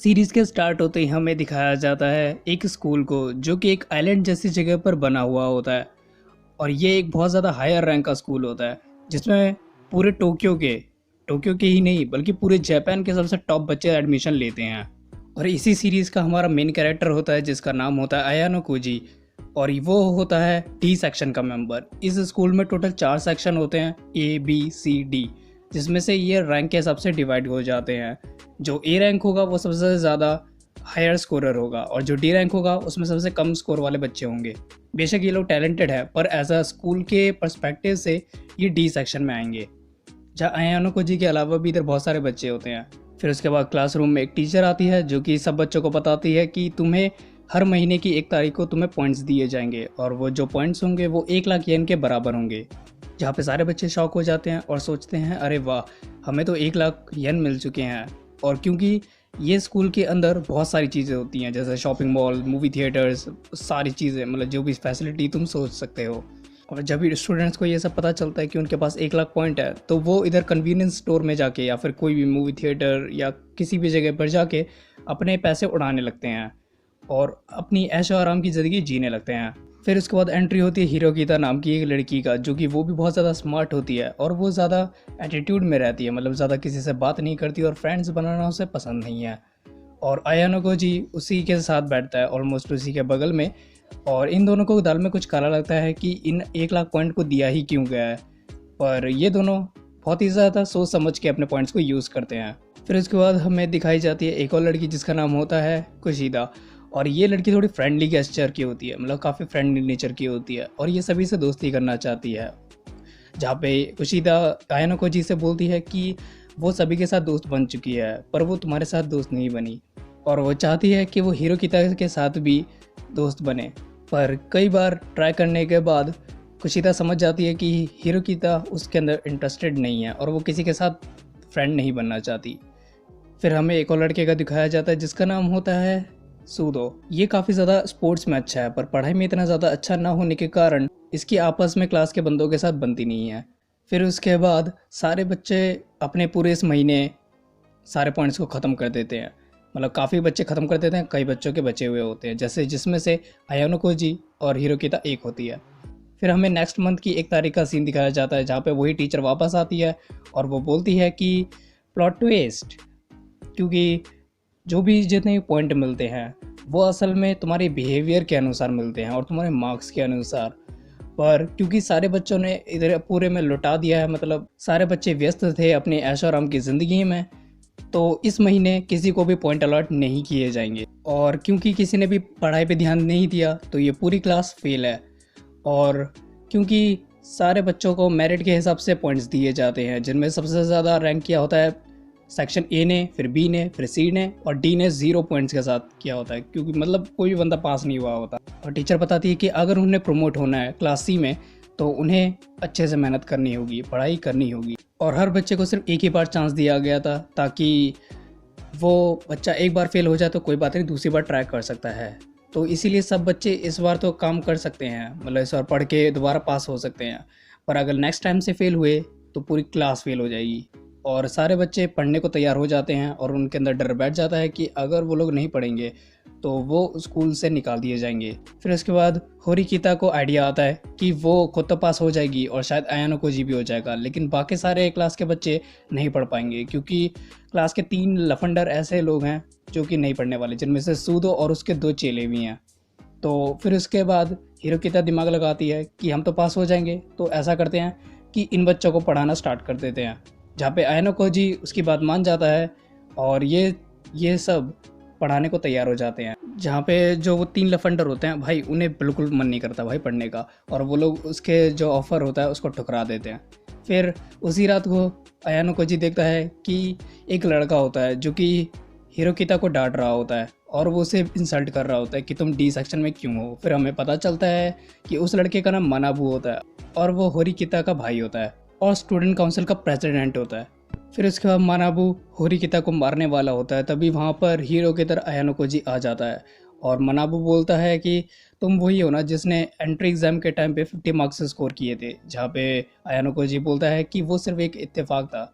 Series के start होते ही हमें दिखाया जाता है एक स्कूल को जो कि एक आइलैंड जैसी जगह पर बना हुआ होता है। और ये एक बहुत ज़्यादा हायर रैंक का स्कूल होता है जिसमें पूरे टोक्यो के ही नहीं बल्कि पूरे जापान के सबसे टॉप बच्चे एडमिशन लेते हैं। और इसी सीरीज़ का हमारा मेन कैरेक्टर होता है जिसका नाम होता है अयानो कोजी। और वो होता है डी सेक्शन का मेंबर। इस स्कूल में टोटल 4 सेक्शन होते हैं, A B C D, जिसमें से ये रैंक के हिसाब से डिवाइड हो जाते हैं। जो ए रैंक होगा वो सबसे ज़्यादा हायर स्कोरर होगा और जो डी रैंक होगा उसमें सबसे कम स्कोर वाले बच्चे होंगे। बेशक ये लोग टैलेंटेड है पर एज अ स्कूल के पर्सपेक्टिव से ये डी सेक्शन में आएंगे, जहाँ अयानो कोजी के अलावा भी इधर बहुत सारे बच्चे होते हैं। फिर उसके बाद क्लासरूम में एक टीचर आती है जो कि सब बच्चों को बताती है कि तुम्हें हर महीने की 1 तारीख को तुम्हें पॉइंट्स दिए जाएंगे और वो जो पॉइंट्स होंगे वो 1 लाख येन के बराबर होंगे। जहाँ पे सारे बच्चे शॉक हो जाते हैं और सोचते हैं अरे वाह, हमें तो 1 लाख येन मिल चुके हैं। और क्योंकि ये स्कूल के अंदर बहुत सारी चीज़ें होती हैं जैसे शॉपिंग मॉल, मूवी थिएटर्स, सारी चीज़ें, मतलब जो भी फैसिलिटी तुम सोच सकते हो। और जब भी स्टूडेंट्स को ये सब पता चलता है कि उनके पास 1 लाख पॉइंट है तो वो इधर कन्वीनियंस स्टोर में जाके या फिर कोई भी मूवी थिएटर या किसी भी जगह पर जाके अपने पैसे उड़ाने लगते हैं और अपनी ऐशो आराम की ज़िंदगी जीने लगते हैं। फिर उसके बाद एंट्री होती है हिरोकीता नाम की एक लड़की का, जो कि वो भी बहुत ज़्यादा स्मार्ट होती है और वो ज़्यादा एटीट्यूड में रहती है, मतलब ज़्यादा किसी से बात नहीं करती और फ्रेंड्स बनाना उसे पसंद नहीं है। और अयानो को जी उसी के साथ बैठता है, ऑलमोस्ट उसी के बगल में। और इन दोनों को दाल में कुछ काला लगता है कि इन 1 लाख पॉइंट को दिया ही क्यों गया है, पर ये दोनों बहुत ही ज़्यादा सोच समझ के अपने पॉइंट्स को यूज़ करते हैं। फिर उसके बाद हमें दिखाई जाती है एक और लड़की जिसका नाम होता है कुशिदा। और ये लड़की थोड़ी फ्रेंडली गेस्चर की होती है, मतलब काफ़ी फ्रेंडली नेचर की होती है और ये सभी से दोस्ती करना चाहती है। जहाँ पे कुशिदा अयानो कोजी से बोलती है कि वो सभी के साथ दोस्त बन चुकी है पर वो तुम्हारे साथ दोस्त नहीं बनी, और वो चाहती है कि वो हिरोकिता के साथ भी दोस्त बने। पर कई बार ट्राई करने के बाद कुशिदा समझ जाती है कि हिरोकिता उसके अंदर इंटरेस्टेड नहीं है और वो किसी के साथ फ्रेंड नहीं बनना चाहती। फिर हमें एक और लड़के का दिखाया जाता है जिसका नाम होता है सूदो। ये काफ़ी ज़्यादा स्पोर्ट्स में अच्छा है पर पढ़ाई में इतना ज़्यादा अच्छा ना होने के कारण इसकी आपस में क्लास के बंदों के साथ बनती नहीं है। फिर उसके बाद सारे बच्चे अपने पूरे इस महीने सारे पॉइंट्स को ख़त्म कर देते हैं, मतलब काफ़ी बच्चे ख़त्म कर देते हैं, कई बच्चों के बचे हुए होते हैं, जैसे जिसमें से अयानो कोजी और हिरोकिता एक होती है। फिर हमें नेक्स्ट मंथ की 1 तारीख का सीन दिखाया जाता है जहाँ पे वही टीचर वापस आती है और वो बोलती है कि प्लॉट ट्विस्ट, क्योंकि जो भी जितने पॉइंट मिलते हैं वो असल में तुम्हारे बिहेवियर के अनुसार मिलते हैं और तुम्हारे मार्क्स के अनुसार। पर क्योंकि सारे बच्चों ने इधर पूरे में लुटा दिया है, मतलब सारे बच्चे व्यस्त थे अपने ऐशो आराम की ज़िंदगी में, तो इस महीने किसी को भी पॉइंट अलॉट नहीं किए जाएंगे। और क्योंकि किसी ने भी पढ़ाई पे ध्यान नहीं दिया तो ये पूरी क्लास फेल है। और क्योंकि सारे बच्चों को मेरिट के हिसाब से पॉइंट्स दिए जाते हैं जिनमें सबसे ज़्यादा रैंक किया होता है सेक्शन ए ने, फिर बी ने, फिर सी ने, और डी ने 0 पॉइंट्स के साथ किया होता है, क्योंकि मतलब कोई भी बंदा पास नहीं हुआ होता। और टीचर बताती है कि अगर उन्हें प्रमोट होना है क्लास सी में तो उन्हें अच्छे से मेहनत करनी होगी, पढ़ाई करनी होगी। और हर बच्चे को सिर्फ एक ही बार चांस दिया गया था ताकि वो बच्चा एक बार फेल हो जाए तो कोई बात नहीं, दूसरी बार ट्राई कर सकता है। तो इसीलिए सब बच्चे इस बार तो काम कर सकते हैं, मतलब इस बार पढ़ के दोबारा पास हो सकते हैं। पर अगर नेक्स्ट टाइम से फेल हुए तो पूरी क्लास फेल हो जाएगी। और सारे बच्चे पढ़ने को तैयार हो जाते हैं और उनके अंदर डर बैठ जाता है कि अगर वो लोग नहीं पढ़ेंगे तो वो स्कूल से निकाल दिए जाएंगे। फिर उसके बाद होरिकिता को आइडिया आता है कि वो खुद तो पास हो जाएगी और शायद अयानो कोजी भी हो जाएगा, लेकिन बाकी सारे क्लास के बच्चे नहीं पढ़ पाएंगे क्योंकि क्लास के 3 लफंडर ऐसे लोग हैं जो कि नहीं पढ़ने वाले, जिनमें से सूदो और उसके 2 चेले भी हैं। तो फिर उसके बाद हिरोकिता दिमाग लगाती है कि हम तो पास हो जाएंगे, तो ऐसा करते हैं कि इन बच्चों को पढ़ाना स्टार्ट कर देते हैं। जहाँ पे अयानो कोजी उसकी बात मान जाता है और ये सब पढ़ाने को तैयार हो जाते हैं। जहाँ पे जो वो 3 लफंडर होते हैं भाई, उन्हें बिल्कुल मन नहीं करता भाई पढ़ने का, और वो लोग उसके जो ऑफ़र होता है उसको ठुकरा देते हैं। फिर उसी रात को अयानो कोजी देखता है कि एक लड़का होता है जो कि हिरोकिता को डांट रहा होता है और वो उसे इंसल्ट कर रहा होता है कि तुम डी सेक्शन में क्यों हो। फिर हमें पता चलता है कि उस लड़के का नाम मनाबू होता है और वो होरिकिता का भाई होता है और स्टूडेंट काउंसिल का प्रेसिडेंट होता है। फिर उसके बाद मनाबू होरिकिता को मारने वाला होता है, तभी वहाँ पर हीरो की तरह अयानो कोजी आ जाता है और मनाबू बोलता है कि तुम वही हो ना जिसने एंट्री एग्ज़ाम के टाइम पे 50 मार्क्स स्कोर किए थे। जहाँ पे अयानो कोजी बोलता है कि वो सिर्फ एक इत्तेफाक था।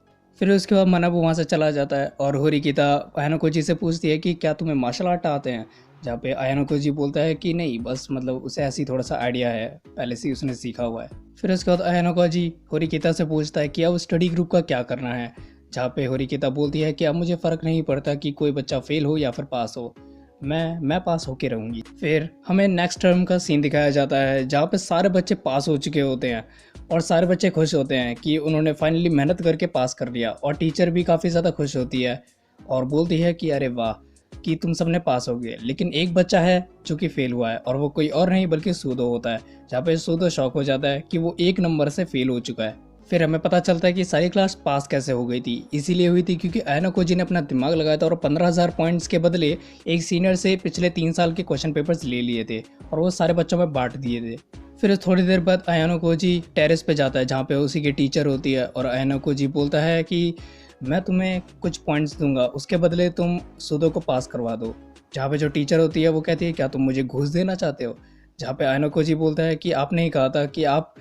फिर उसके बाद मनाबू वहाँ से चला जाता है और होरिकिता आयानोकोजी से पूछती है कि क्या तुम्हें मार्शल आर्ट आते हैं, जहाँ पे आयानोकोजी बोलता है कि नहीं, बस मतलब उसे ऐसी थोड़ा सा आइडिया है, पहले से ही उसने सीखा हुआ है। फिर उसके बाद आयानोकोजी होरिकिता से पूछता है कि अब स्टडी ग्रुप का क्या करना है, जहाँ पे होरिकिता बोलती है कि अब मुझे फ़र्क नहीं पड़ता कि कोई बच्चा फेल हो या फिर पास हो, मैं पास होके रहूँगी। फिर हमें नेक्स्ट टर्म का सीन दिखाया जाता है जहाँ पे सारे बच्चे पास हो चुके होते हैं और सारे बच्चे खुश होते हैं कि उन्होंने फाइनली मेहनत करके पास कर लिया, और टीचर भी काफ़ी ज़्यादा खुश होती है और बोलती है कि अरे वाह कि तुम सबने पास हो गए। लेकिन एक बच्चा है जो कि फेल हुआ है और वो कोई और नहीं बल्कि सूदो होता है, जहाँ पे सूदो शॉक हो जाता है कि वो 1 नंबर से फेल हो चुका है। फिर हमें पता चलता है कि सारी क्लास पास कैसे हो गई थी, इसीलिए हुई थी क्योंकि आयानोकोजी ने अपना दिमाग लगाया था और 15,000 पॉइंट्स के बदले एक सीनियर से पिछले 3 साल के क्वेश्चन पेपर्स ले लिए थे और वो सारे बच्चों में बांट दिए थे। फिर थोड़ी देर बाद आयानोकोजी टेरेस पे जाता है जहाँ पे उसी की टीचर होती है और आयानोकोजी बोलता है कि मैं तुम्हें कुछ पॉइंट्स दूंगा, उसके बदले तुम सुदो को पास करवा दो। जहाँ पे जो टीचर होती है वो कहती है क्या तुम मुझे घूस देना चाहते हो, जहाँ पे आयानोकोजी बोलता है कि आपने ही कहा था कि आप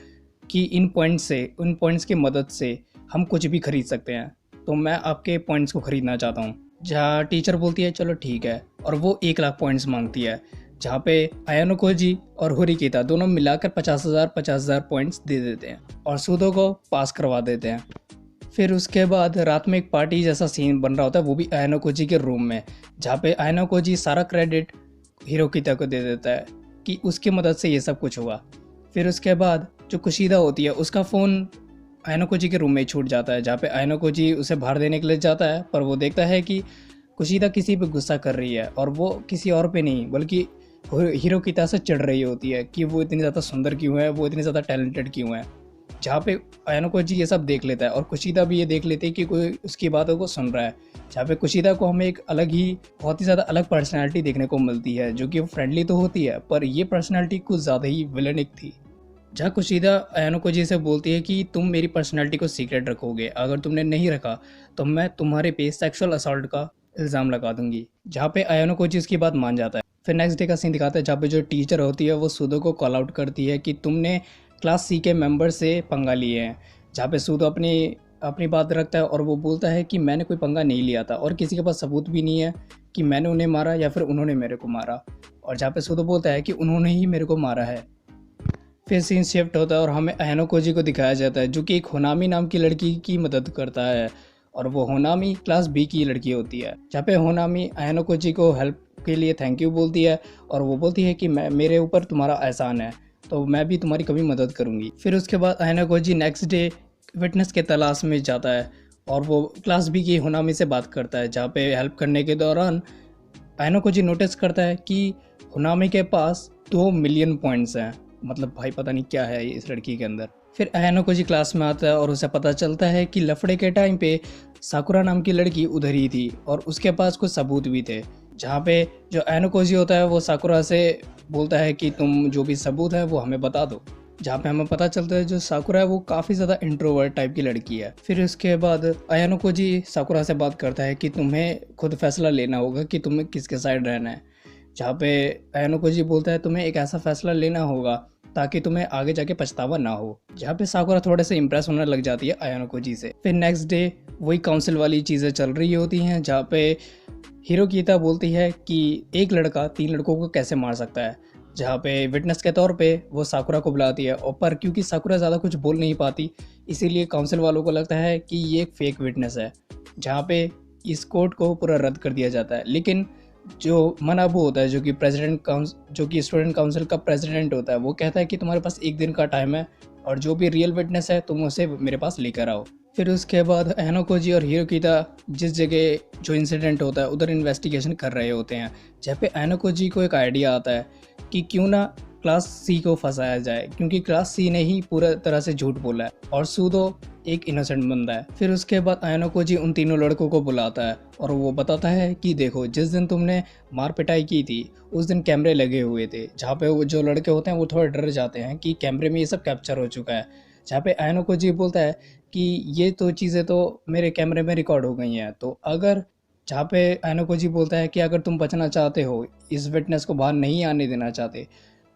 कि उन पॉइंट्स की मदद से हम कुछ भी खरीद सकते हैं, तो मैं आपके पॉइंट्स को खरीदना चाहता हूँ। जहाँ टीचर बोलती है चलो ठीक है, और वो 1 लाख पॉइंट्स मांगती है, जहाँ पे आयानोकोजी और होरिकिता दोनों मिलाकर 50,000 पॉइंट्स दे देते हैं और सूदो को पास करवा देते हैं। फिर उसके बाद रात में एक पार्टी जैसा सीन बन रहा होता है, वो भी आयानोकोजी के रूम में, जहाँ पे आयानोकोजी सारा क्रेडिट हिरोकिता को दे देता है कि उसकी मदद से ये सब कुछ हुआ। फिर उसके बाद जो कुशीदा होती है उसका फ़ोन आयानोकोजी के रूम में ही छूट जाता है, जहाँ पे आयानोकोजी उसे बाहर देने के लिए जाता है, पर वो देखता है कि कुशीदा किसी पे गुस्सा कर रही है और वो किसी और पे नहीं बल्कि हिरोकिता से चिढ़ रही होती है कि वो इतनी ज़्यादा सुंदर क्यों है, वो इतनी ज़्यादा टैलेंटेड क्यों है। जहाँ पे आयानोकोजी ये सब देख लेता है और कुशीदा भी ये देख लेते हैं कि कोई उसकी बातों को सुन रहा है, जहाँ पे कुशीदा को हमें एक अलग ही बहुत ही ज़्यादा अलग पर्सनैलिटी देखने को मिलती है, जो कि वो फ्रेंडली तो होती है पर ये पर्सनैलिटी कुछ ज़्यादा ही विलेनिक थी। जहाँ कुशीदा आयानोकोजी से बोलती है कि तुम मेरी पर्सनैलिटी को सीक्रेट रखोगे, अगर तुमने नहीं रखा तो मैं तुम्हारे पे सेक्सुअल असॉल्ट का इल्ज़ाम लगा दूंगी, जहाँ पे आयानोकोजी उसकी बात मान जाता है। फिर नेक्स्ट डे का सीन दिखाता है जहाँ पे जो टीचर होती है वो सूदो को कॉल आउट करती है कि तुमने क्लास सी के मेंबर से पंगा लिए हैं, जहाँ पे सूदो अपनी अपनी बात रखता है और वो बोलता है कि मैंने कोई पंगा नहीं लिया था और किसी के पास सबूत भी नहीं है कि मैंने उन्हें मारा या फिर उन्होंने मेरे को मारा, और जहाँ पे सूदो बोलता है कि उन्होंने ही मेरे को मारा है। फिर सीन शिफ्ट होता है और हमें आयानोकोजी को दिखाया जाता है जो कि एक होनामी नाम की लड़की की मदद करता है, और वो होनामी क्लास बी की लड़की होती है, जहाँ पे होनामी आयानोकोजी को हेल्प के लिए थैंक यू बोलती है और वो बोलती है कि मेरे ऊपर तुम्हारा एहसान है तो मैं भी तुम्हारी कभी मदद करूँगी। फिर उसके बाद आयानोकोजी नेक्स्ट डे विटनेस के तलाश में जाता है और वो क्लास बी की होनामी से बात करता है, जहाँ पे हेल्प करने के दौरान आयानोकोजी नोटिस करता है कि होनामी के पास 2 मिलियन पॉइंट्स हैं, मतलब भाई पता नहीं क्या है इस लड़की के अंदर। फिर आयानोकोजी क्लास में आता है और उसे पता चलता है कि लफड़े के टाइम पे साकुरा नाम की लड़की उधर ही थी और उसके पास कुछ सबूत भी थे, जहाँ पे जो आयानोकोजी होता है वो साकुरा से बोलता है कि तुम जो भी सबूत है वो हमें बता दो, जहाँ पे हमें पता चलता है जो साकुरा है वो काफ़ी ज़्यादा इंट्रोवर्ट टाइप की लड़की है। फिर उसके बाद आयानोकोजी साकुरा से बात करता है कि तुम्हें खुद फैसला लेना होगा कि तुम्हें किसके साइड रहना है, जहाँ पे आयानोकोजी बोलता है तुम्हें एक ऐसा फैसला लेना होगा ताकि तुम्हें आगे जाके पछतावा ना हो, जहाँ पे साकुरा थोड़े से इंप्रेस होने लग जाती है आयानोकोजी से। फिर नेक्स्ट डे वही काउंसिल वाली चीज़ें चल रही होती हैं, जहाँ पे हिरोकिता बोलती है कि एक लड़का 3 लड़कों को कैसे मार सकता है, जहाँ पे विटनेस के तौर पे वो साकुरा को बुलाती है, और पर क्योंकि साकुरा ज़्यादा कुछ बोल नहीं पाती इसीलिए काउंसिल वालों को लगता है कि ये एक फेक विटनेस है, जहाँ पे इस कोर्ट को पूरा रद्द कर दिया जाता है। लेकिन जो मनाबू होता है जो कि स्टूडेंट काउंसिल का प्रेसिडेंट होता है वो कहता है कि तुम्हारे पास 1 दिन का टाइम है और जो भी रियल विटनेस है तुम उसे मेरे पास लेकर आओ। फिर उसके बाद आयानोकोजी और हिरोकिता जिस जगह जो इंसिडेंट होता है उधर इन्वेस्टिगेशन कर रहे होते हैं, जहाँ पे आयानोकोजी को एक आइडिया आता है कि क्यों ना क्लास सी को फंसाया जाए, क्योंकि क्लास सी ने ही पूरा तरह से झूठ बोला है और सूदो एक इनोसेंट बंदा है। फिर उसके बाद आयानोकोजी उन 3 लड़कों को बुलाता है और वो बताता है कि देखो जिस दिन तुमने मार पिटाई की थी उस दिन कैमरे लगे हुए थे, जहाँ पे वो जो लड़के होते हैं वो थोड़े डर जाते हैं कि कैमरे में ये सब कैप्चर हो चुका है, जहाँ पे आयानोकोजी बोलता है कि ये तो चीज़ें तो मेरे कैमरे में रिकॉर्ड हो गई हैं, तो अगर जहाँ पे आयानोकोजी बोलता है कि अगर तुम बचना चाहते हो, इस विटनेस को बाहर नहीं आने देना चाहते,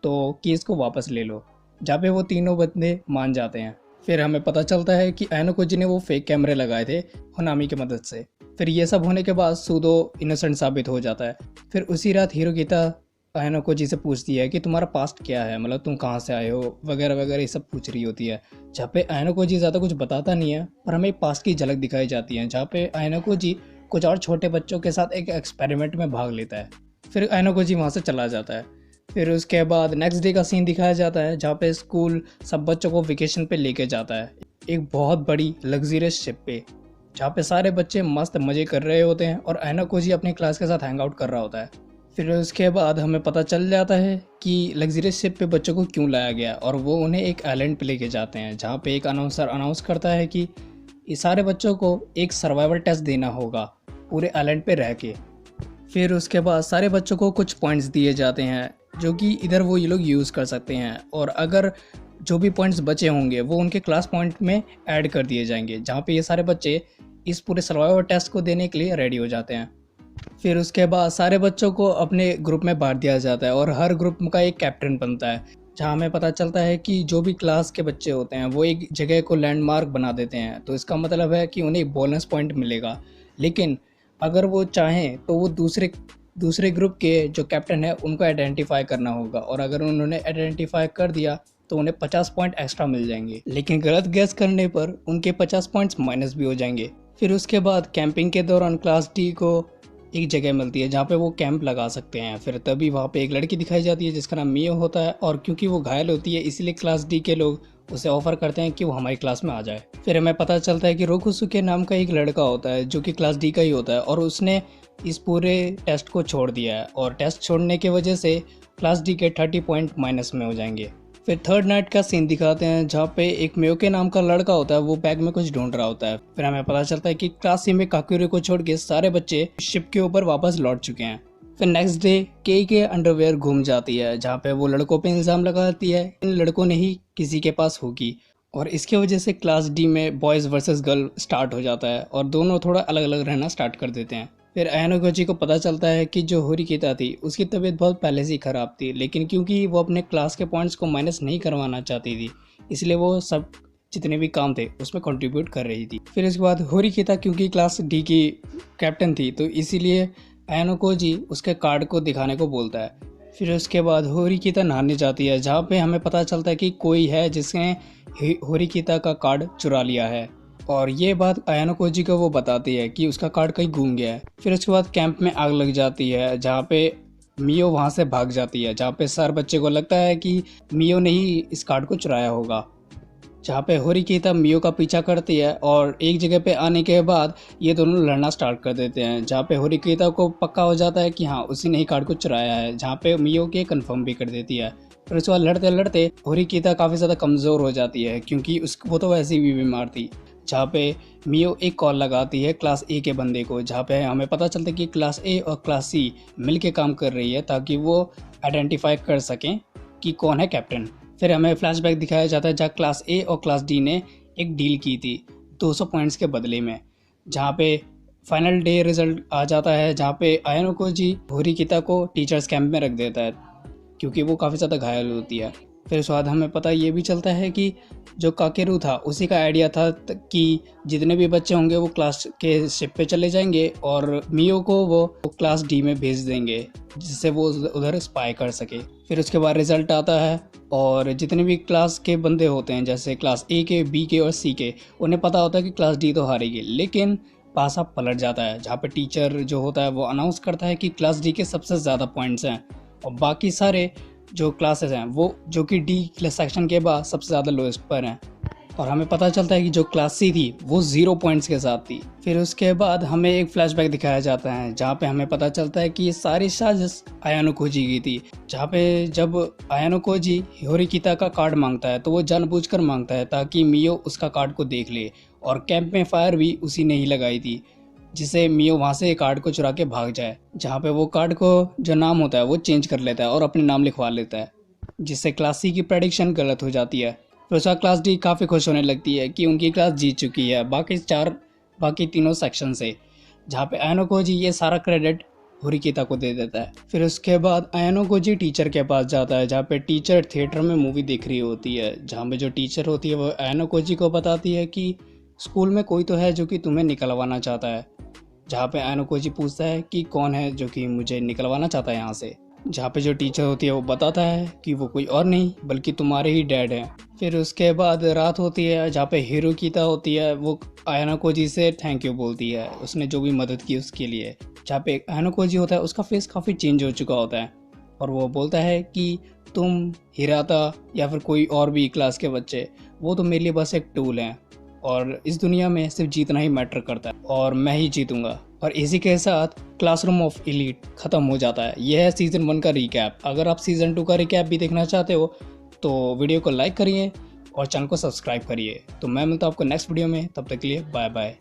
तो केस को वापस ले लो, जहाँ पे वो 3 बंदे मान जाते हैं। फिर हमें पता चलता है कि आयनोकोजी ने वो फेक कैमरे लगाए थे होनामी की मदद से। फिर ये सब होने के बाद सूदो इनोसेंट साबित हो जाता है। फिर उसी रात हिरोगिता आयनोकोजी से पूछती है कि तुम्हारा पास्ट क्या है, मतलब तुम कहाँ से आए हो वगैरह वगैरह, ये सब पूछ रही होती है। जहाँ पे आयनोकोजी ज़्यादा कुछ बताता नहीं है, पर हमें पास्ट की झलक दिखाई जाती है जहाँ पे आयनोकोजी कुछ और छोटे बच्चों के साथ एक एक्सपेरिमेंट में भाग लेता है। फिर आयनोकोजी वहाँ से चला जाता है। फिर उसके बाद नेक्स्ट डे का सीन दिखाया जाता है जहाँ पे स्कूल सब बच्चों को वेकेशन पे लेके जाता है एक बहुत बड़ी लग्जरियस शिप पे, जहाँ पे सारे बच्चे मस्त मज़े कर रहे होते हैं और आयनोकोजी अपनी क्लास के साथ हैंग आउट कर रहा होता है। फिर उसके बाद हमें पता चल जाता है कि लग्जरियस शिप पे बच्चों को क्यों लाया गया, और वो उन्हें एक आइलैंड पे लेके जाते हैं जहाँ पे एक अनाउंसर अनाउंस करता है कि इस सारे बच्चों को एक सर्वाइवल टेस्ट देना होगा पूरे आइलैंड पे रह के। फिर उसके बाद सारे बच्चों को कुछ पॉइंट्स दिए जाते हैं जो कि इधर वो ये लोग यूज़ कर सकते हैं, और अगर जो भी पॉइंट्स बचे होंगे वो उनके क्लास पॉइंट में ऐड कर दिए जाएंगे, जहाँ पे ये सारे बच्चे इस पूरे सर्वाइवल टेस्ट को देने के लिए रेडी हो जाते हैं। फिर उसके बाद सारे बच्चों को अपने ग्रुप में बांट दिया जाता है और हर ग्रुप का एक कैप्टन बनता है, जहाँ हमें पता चलता है कि जो भी क्लास के बच्चे होते हैं वो एक जगह को लैंडमार्क बना देते हैं। तो इसका मतलब है कि उन्हें एक बोनस पॉइंट मिलेगा, लेकिन अगर वो चाहें तो वो दूसरे ग्रुप के जो कैप्टन है उनको आइडेंटिफाई करना होगा, और अगर उन्होंने आइडेंटिफाई कर दिया तो उन्हें 50 पॉइंट एक्स्ट्रा मिल जाएंगे, लेकिन गलत गैस करने पर उनके 50 पॉइंट्स माइनस भी हो जाएंगे। फिर उसके बाद कैंपिंग के दौरान क्लास डी को एक जगह मिलती है जहाँ पे वो कैंप लगा सकते हैं। फिर तभी वहाँ पे एक लड़की दिखाई जाती है जिसका नाम मियो होता है, और क्योंकि वो घायल होती है इसलिए क्लास डी के लोग उसे ऑफर करते हैं कि वो हमारी क्लास में आ जाए। फिर हमें पता चलता है कि रोकुसुके नाम का एक लड़का होता है जो कि क्लास डी का ही होता है, और उसने इस पूरे टेस्ट को छोड़ दिया है, और टेस्ट छोड़ने की वजह से क्लास डी के 30 पॉइंट माइनस में हो जाएंगे। फिर थर्ड नाइट का सीन दिखाते हैं जहाँ पे एक मियोके नाम का लड़का होता है, वो बैग में कुछ ढूंढ रहा होता है। फिर हमें पता चलता है कि क्लास सी में काकुरे को छोड़ के सारे बच्चे शिप के ऊपर वापस लौट चुके हैं। फिर नेक्स्ट डे के अंडरवेयर घूम जाती है जहाँ पे वो लड़कों पे इल्ज़ाम लगाती है इन लड़कों ने ही किसी के पास होगी, और इसके वजह से क्लास डी में बॉयज़ वर्सेस गर्ल स्टार्ट हो जाता है और दोनों थोड़ा अलग अलग रहना स्टार्ट कर देते हैं। फिर आयनोकोजी को पता चलता है कि जो होरिकिता थी उसकी तबीयत बहुत पहले से ही ख़राब थी, लेकिन क्योंकि वो अपने क्लास के पॉइंट्स को माइनस नहीं करवाना चाहती थी इसलिए वो सब जितने भी काम थे उसमें कंट्रीब्यूट कर रही थी। फिर इसके बाद होरिकिता क्योंकि क्लास डी की कैप्टन थी तो इसीलिए आयनोकोजी उसके कार्ड को दिखाने को बोलता है। फिर उसके बाद होरिकिता नहाने जाती है जहाँ पे हमें पता चलता है कि कोई है जिसने होरिकिता का कार्ड चुरा लिया है, और ये बात आयनोकोजी को वो बताती है कि उसका कार्ड कहीं घूम गया है। फिर उसके बाद कैंप में आग लग जाती है जहाँ पे मियो वहाँ से भाग जाती है, जहाँ पे सारे बच्चे को लगता है कि मियो ने ही इस कार्ड को चुराया होगा। जहाँ पे होरिकिता मियो का पीछा करती है और एक जगह पे आने के बाद ये दोनों लड़ना स्टार्ट कर देते हैं, जहाँ पे होरिकिता को पक्का हो जाता है कि हाँ उसी ने ही कार्ड को चुराया है, जहाँ पे मियो के कंफर्म भी कर देती है। फिर उसके बाद लड़ते लड़ते होरिकिता काफ़ी ज़्यादा कमज़ोर हो जाती है क्योंकि वो तो वैसे भी बीमार थी। जहाँ पे मियो एक कॉल लगाती है क्लास ए के बंदे को, जहाँ पे हमें पता चलता है कि क्लास ए और क्लास सी मिल के काम कर रही है ताकि वो आइडेंटिफाई कर सकें कि कौन है कैप्टन। फिर हमें फ्लैशबैक दिखाया जाता है जहाँ क्लास ए और क्लास डी ने एक डील की थी 200 पॉइंट्स के बदले में, जहाँ पे फाइनल डे रिजल्ट आ जाता है जहाँ पे आयनोकोजी होरिकिता को टीचर्स कैंप में रख देता है क्योंकि वो काफ़ी ज़्यादा घायल होती है। फिर उसके बाद हमें पता ये भी चलता है कि जो काकेरू था उसी का आइडिया था कि जितने भी बच्चे होंगे वो क्लास के शिप पे चले जाएंगे और मियो को वो क्लास डी में भेज देंगे जिससे वो उधर स्पाई कर सके। फिर उसके बाद रिजल्ट आता है और जितने भी क्लास के बंदे होते हैं जैसे क्लास ए के, बी के और सी के, उन्हें पता होता है कि क्लास डी तो हारेगी, लेकिन पासा पलट जाता है जहाँ पे टीचर जो होता है वो अनाउंस करता है कि क्लास डी के सबसे ज़्यादा पॉइंट्स हैं और बाकी सारे जो क्लासेस हैं वो जो कि डी सेक्शन के बाद सबसे ज़्यादा लोएस्ट पर हैं। और हमें पता चलता है कि जो क्लास सी थी वो 0 पॉइंट्स के साथ थी। फिर उसके बाद हमें एक फ्लैशबैक दिखाया जाता है जहाँ पे हमें पता चलता है कि ये सारी साजिश आयानोकोजी की थी, जहाँ पे जब आयानोकोजी होरिकिता का कार्ड मांगता है तो वो जानबूझकर मांगता है ताकि मियो उसका कार्ड को देख ले, और कैंप में फायर भी उसी ने ही लगाई थी जिसे मियो वहाँ से कार्ड को चुरा के भाग जाए, जहाँ पे वो कार्ड को जो नाम होता है वो चेंज कर लेता है और अपने नाम लिखवा लेता है, जिससे क्लास सी की प्रेडिक्शन गलत हो जाती है। फिर उसका क्लास डी काफ़ी खुश होने लगती है कि उनकी क्लास जीत चुकी है बाकी तीनों सेक्शन से, जहाँ पे आयनोकोजी ये सारा क्रेडिट होरिकिता को दे देता है। फिर उसके बाद आयानो गोजी टीचर के पास जाता है, जहाँ पे टीचर थिएटर में मूवी देख रही होती है, जहाँ पे जो टीचर होती है वो आयानो गोजी को बताती है कि स्कूल में कोई तो है जो कि तुम्हें निकलवाना चाहता है। जहाँ पे आयानो गोजी पूछता है कि कौन है जो कि मुझे निकलवाना चाहता है यहाँ से, जहाँ पे जो टीचर होती है वो बताता है कि वो कोई और नहीं बल्कि तुम्हारे ही डैड हैं। फिर उसके बाद रात होती है, जहाँ पे हिरोकिता होती है वो आयानो कोजी से थैंक यू बोलती है, उसने जो भी मदद की उसके लिए। जहाँ पे आयानो कोजी होता है उसका फेस काफ़ी चेंज हो चुका होता है और वो बोलता है कि तुम, हिराता या फिर कोई और भी क्लास के बच्चे, वो तो मेरे लिए बस एक टूल हैं और इस दुनिया में सिर्फ जीतना ही मैटर करता है और मैं ही जीतूंगा। और इसी के साथ क्लासरूम ऑफ एलीट ख़त्म हो जाता है। यह है सीज़न 1 का रिकैप। अगर आप सीज़न 2 का रिकैप भी देखना चाहते हो तो वीडियो को लाइक करिए और चैनल को सब्सक्राइब करिए। तो मैं मिलता हूँ आपको नेक्स्ट वीडियो में, तब तक के लिए बाय बाय।